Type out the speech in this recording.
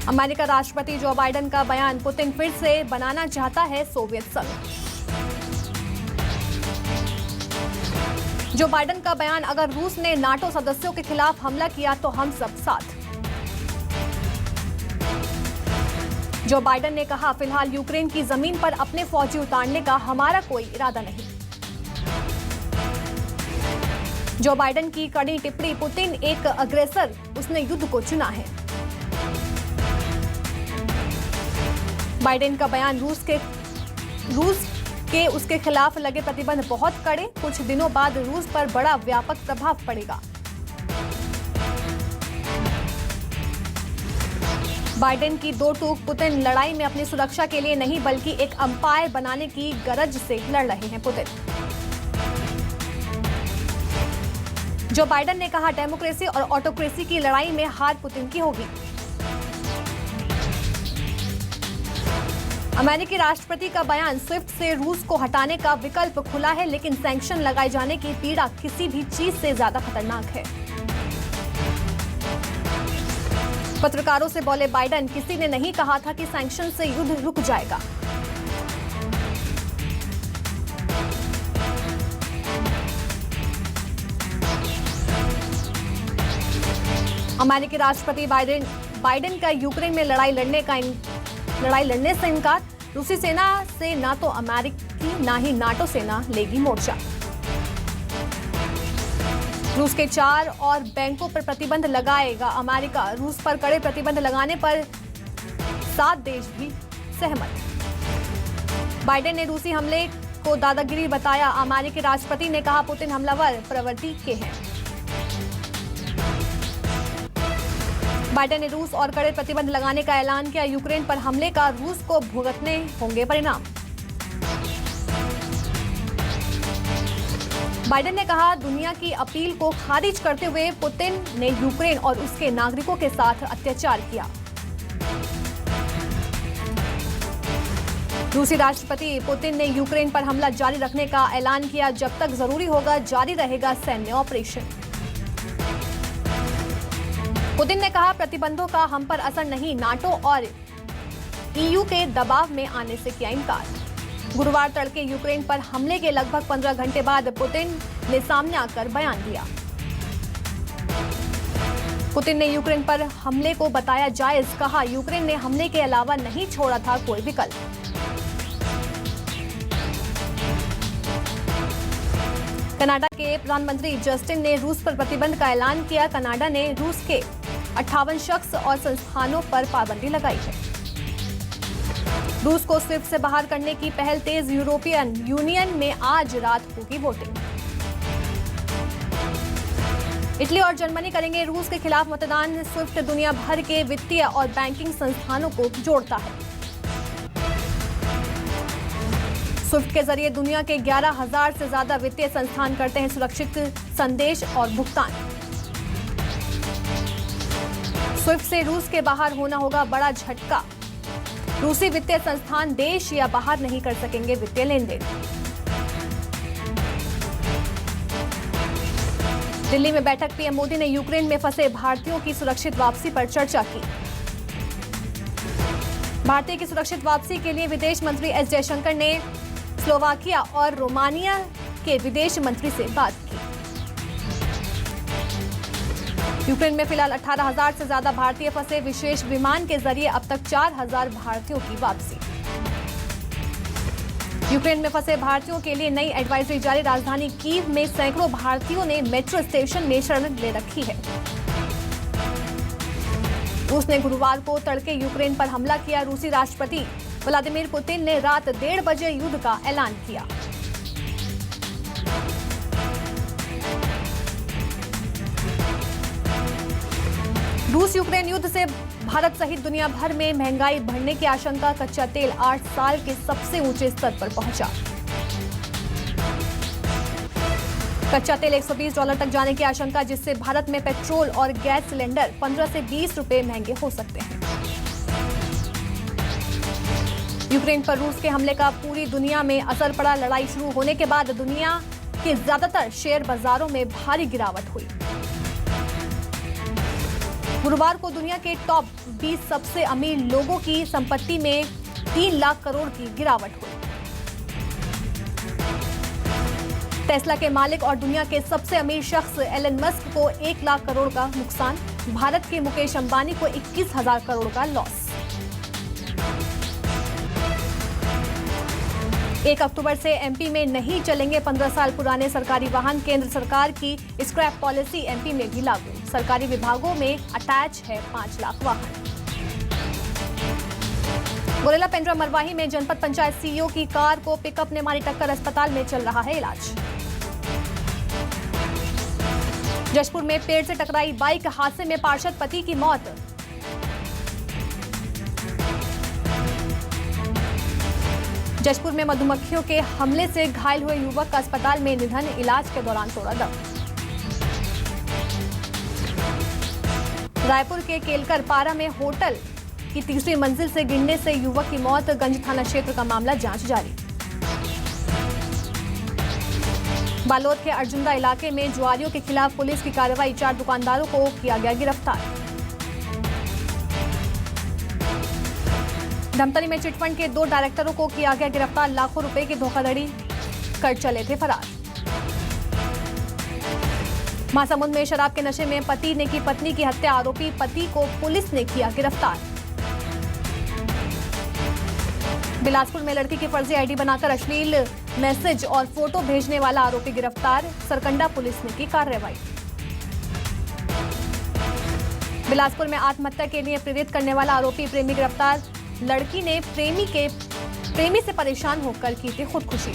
America राष्ट्रपति Joe Biden का बयान, पुतिन फिर से बनाना चाहता है सोवियत संघ। जो बाइडेन का बयान, अगर रूस ने नाटो सदस्यों के खिलाफ हमला किया तो हम सब साथ। जो बाइडेन ने कहा, फिलहाल यूक्रेन की जमीन पर अपने फौजी उतारने का हमारा कोई इरादा नहीं। जो बाइडेन की कड़ी टिप्पणी, पुतिन एक अग्रेसर, उसने युद्ध को चुना है। बाइडेन का बयान, रूस के उसके खिलाफ लगे प्रतिबंध बहुत कड़े, कुछ दिनों बाद रूस पर बड़ा व्यापक प्रभाव पड़ेगा। बाइडेन की दो टूक, पुतिन लड़ाई में अपनी सुरक्षा के लिए नहीं बल्कि एक अंपायर बनाने की गरज से लड़ रहे हैं पुतिन। जो बाइडेन ने कहा, डेमोक्रेसी और ऑटोक्रेसी की लड़ाई में हार पुतिन की होगी। अमेरिकी राष्ट्रपति का बयान, स्विफ्ट से रूस को हटाने का विकल्प खुला है, लेकिन सैंक्शन लगाए जाने की पीड़ा किसी भी चीज से ज्यादा खतरनाक है। पत्रकारों से बोले बाइडेन, किसी ने नहीं कहा था कि सैंक्शन से युद्ध रुक जाएगा। अमेरिकी राष्ट्रपति बाइडेन का यूक्रेन में लड़ाई लड़ने से इनकार, रूसी सेना से ना तो अमेरिकी ना ही नाटो सेना लेगी मोर्चा। रूस के 4 और बैंकों पर प्रतिबंध लगाएगा अमेरिका, रूस पर कड़े प्रतिबंध लगाने पर 7 देश भी सहमत। बाइडेन ने रूसी हमले को दादागिरी बताया, अमेरिकी राष्ट्रपति ने कहा, पुतिन हमलावर प्रवृत्ति के हैं। बाइडेन ने रूस और कड़े प्रतिबंध लगाने का ऐलान किया, यूक्रेन पर हमले का रूस को भुगतने होंगे परिणाम। बाइडेन ने कहा, दुनिया की अपील को खारिज करते हुए पुतिन ने यूक्रेन और उसके नागरिकों के साथ अत्याचार किया। रूसी राष्ट्रपति पुतिन ने यूक्रेन पर हमला जारी रखने का ऐलान किया, जब तक जरूरी होगा जारी रहेगा सैन्य ऑपरेशन। पुतिन ने कहा, प्रतिबंधों का हम पर असर नहीं, नाटो और ईयू के दबाव में आने से किया इनकार। गुरुवार तड़के यूक्रेन पर हमले के लगभग 15 घंटे बाद पुतिन ने सामने आकर बयान दिया। पुतिन ने यूक्रेन पर हमले को बताया जायज, कहा, यूक्रेन ने हमले के अलावा नहीं छोड़ा था कोई विकल्प। कनाडा के प्रधानमंत्री जस्टिन ने रूस पर प्रतिबंध का ऐलान किया। कनाडा ने रूस के 58 शख्स और संस्थानों पर पाबंदी लगाई है। रूस को स्विफ्ट से बाहर करने की पहल तेज, यूरोपियन यूनियन में आज रात होगी वोटिंग। इटली और जर्मनी करेंगे रूस के खिलाफ मतदान। स्विफ्ट दुनिया भर के वित्तीय और बैंकिंग संस्थानों को जोड़ता है। स्विफ्ट के जरिए दुनिया के 11,000 से ज्यादा वित्तीय संस्थान करते हैं सुरक्षित संदेश और भुगतान। स्विफ्ट से रूस के बाहर होना होगा बड़ा झटका। रूसी वित्तीय संस्थान देश या बाहर नहीं कर सकेंगे वित्तीय लेन देन। दिल्ली में बैठक, पीएम मोदी ने यूक्रेन में फंसे भारतीयों की सुरक्षित वापसी पर चर्चा की। भारतीय की सुरक्षित वापसी के लिए विदेश मंत्री एस जयशंकर ने स्लोवाकिया और रोमानिया के विदेश मंत्री से बात की। यूक्रेन में फिलहाल 18,000 से ज्यादा भारतीय फंसे, विशेष विमान के जरिए अब तक 4,000 भारतीयों की वापसी। यूक्रेन में फंसे भारतीयों के लिए नई एडवाइजरी जारी, राजधानी कीव में सैकड़ों भारतीयों ने मेट्रो स्टेशन में शरण ले रखी है। रूस ने गुरुवार को तड़के यूक्रेन पर हमला किया। रूसी राष्ट्रपति व्लादिमीर पुतिन ने रात 1:30 बजे युद्ध का ऐलान किया। रूस यूक्रेन युद्ध से भारत सहित दुनिया भर में महंगाई बढ़ने की आशंका, कच्चा तेल 8 साल के सबसे ऊंचे स्तर पर पहुंचा। कच्चा तेल $120 तक जाने की आशंका, जिससे भारत में पेट्रोल और गैस सिलेंडर 15 से 20 रुपए महंगे हो सकते हैं। यूक्रेन पर रूस के हमले का पूरी दुनिया में असर पड़ा। लड़ाई शुरू होने के बाद दुनिया के ज्यादातर शेयर बाजारों में भारी गिरावट हुई। गुरुवार को दुनिया के टॉप 20 सबसे अमीर लोगों की संपत्ति में 3 लाख करोड़ की गिरावट हुई। टेस्ला के मालिक और दुनिया के सबसे अमीर शख्स एलन मस्क को 1 लाख करोड़ का नुकसान। भारत के मुकेश अंबानी को 21,000 करोड़ का लॉस। 1 अक्टूबर से एमपी में नहीं चलेंगे 15 साल पुराने सरकारी वाहन। केंद्र सरकार की स्क्रैप पॉलिसी एमपी में भी लागू। सरकारी विभागों में अटैच है 5 लाख वाहन। गोरेला पेंड्रा मरवाही में जनपद पंचायत सीईओ की कार को पिकअप ने मारी टक्कर। अस्पताल में चल रहा है इलाज। जशपुर में पेड़ से टकराई बाइक, हादसे में पार्षद पति की मौत। जशपुर में मधुमक्खियों के हमले से घायल हुए युवक का अस्पताल में निधन। इलाज के दौरान तोड़ा दम। रायपुर के केलकर पारा में होटल की तीसरी मंजिल से गिरने से युवक की मौत। गंज थाना क्षेत्र का मामला जांच जारी। बालोद के अर्जुंदा इलाके में जुआरियों के खिलाफ पुलिस की कार्रवाई। 4 दुकानदारों को किया गया गिरफ्तार। धमतरी में चिटफंड के 2 डायरेक्टरों को किया गया गिरफ्तार। लाखों रुपए की धोखाधड़ी कर चले थे फरार। महासमुंद में शराब के नशे में पति ने की पत्नी की हत्या। आरोपी पति को पुलिस ने किया गिरफ्तार। बिलासपुर में लड़की की फर्जी आईडी बनाकर अश्लील मैसेज और फोटो भेजने वाला आरोपी गिरफ्तार। सरकंडा पुलिस ने की कार्रवाई। बिलासपुर में आत्महत्या के लिए प्रेरित करने वाला आरोपी प्रेमी गिरफ्तार। लड़की ने प्रेमी से परेशान होकर की थी खुदकुशी।